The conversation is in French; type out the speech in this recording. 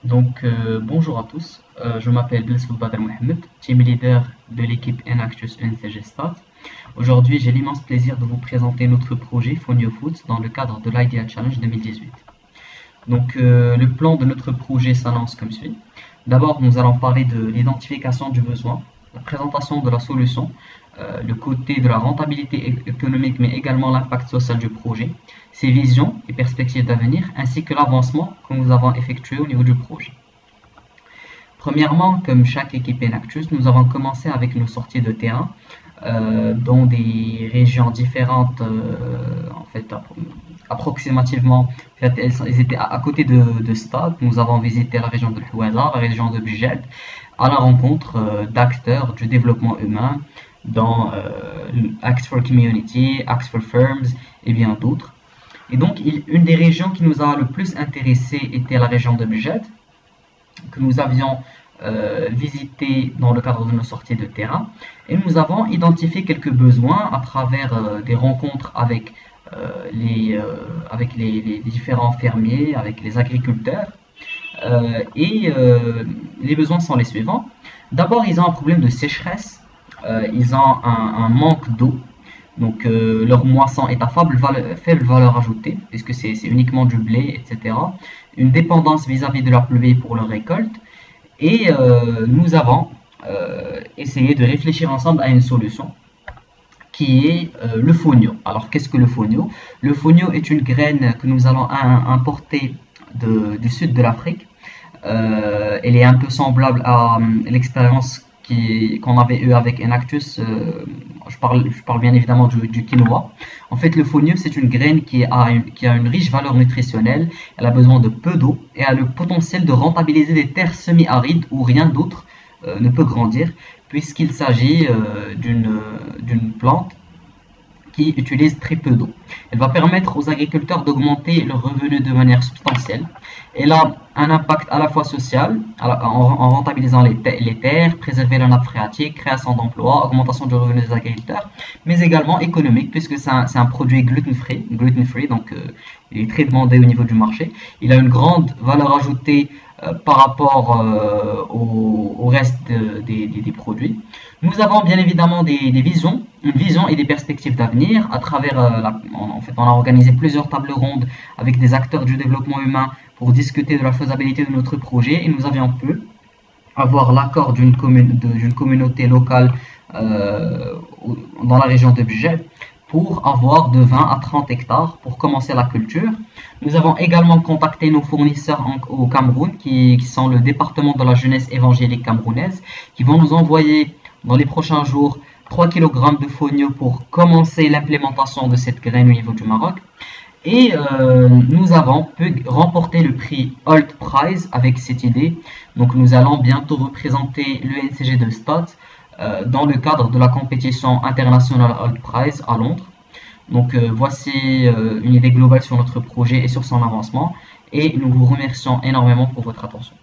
Bonjour à tous. Je m'appelle Blessoud Badr Mohamed, team leader de l'équipe Enactus NCG Start. Aujourd'hui, j'ai l'immense plaisir de vous présenter notre projet Fonio Foot dans le cadre de l'IDEA Challenge 2018. Le plan de notre projet s'annonce comme suit. D'abord, nous allons parler de l'identification du besoin, la présentation de la solution, le côté de la rentabilité économique, mais également l'impact social du projet, ses visions et perspectives d'avenir, ainsi que l'avancement que nous avons effectué au niveau du projet. Premièrement, comme chaque équipe Enactus, nous avons commencé avec nos sorties de terrain dans des régions différentes, approximativement, ils étaient à côté de Stade. Nous avons visité la région de Houala, la région de Bujed, à la rencontre d'acteurs du développement humain dans Act for Community, Act for Firms et bien d'autres. Et donc, une des régions qui nous a le plus intéressé était la région de Bujed, que nous avions visité dans le cadre de nos sorties de terrain. Et nous avons identifié quelques besoins à travers des rencontres avec les différents fermiers, avec les agriculteurs. Les besoins sont les suivants. D'abord, ils ont un problème de sécheresse, ils ont un manque d'eau. Donc leur moisson est à faible valeur ajoutée, puisque c'est uniquement du blé, etc. Une dépendance vis-à-vis de la pluie pour leur récolte. Et nous avons essayé de réfléchir ensemble à une solution qui est le fonio. Alors qu'est-ce que le fonio? Le fonio est une graine que nous allons importer du sud de l'Afrique. Elle est un peu semblable à l'expérience qu'on avait eue avec Enactus. Je parle bien évidemment du quinoa. En fait, le fonio, c'est une graine qui a une riche valeur nutritionnelle. Elle a besoin de peu d'eau et a le potentiel de rentabiliser des terres semi-arides où rien d'autre ne peut grandir, puisqu'il s'agit d'une plante qui utilise très peu d'eau. Elle va permettre aux agriculteurs d'augmenter leurs revenus de manière substantielle. Elle a un impact à la fois social, en rentabilisant les terres, préserver la nappe phréatique, création d'emplois, augmentation du revenu des agriculteurs, mais également économique, puisque c'est un produit gluten-free, donc il est très demandé au niveau du marché. Il a une grande valeur ajoutée par rapport au reste des produits. Nous avons bien évidemment une vision et des perspectives d'avenir à travers, on a organisé plusieurs tables rondes avec des acteurs du développement humain pour discuter de la faisabilité de notre projet, et nous avions pu avoir l'accord d'une communauté locale dans la région de Bujed pour avoir de 20 à 30 hectares pour commencer la culture. Nous avons également contacté nos fournisseurs au Cameroun, qui sont le département de la jeunesse évangélique camerounaise, qui vont nous envoyer dans les prochains jours 3 kg de fonio pour commencer l'implémentation de cette graine au niveau du Maroc. Et nous avons pu remporter le prix Holt Prize avec cette idée. Donc nous allons bientôt représenter l'UNCG de Stade dans le cadre de la compétition internationale Holt Prize à Londres. Donc voici une idée globale sur notre projet et sur son avancement. Et nous vous remercions énormément pour votre attention.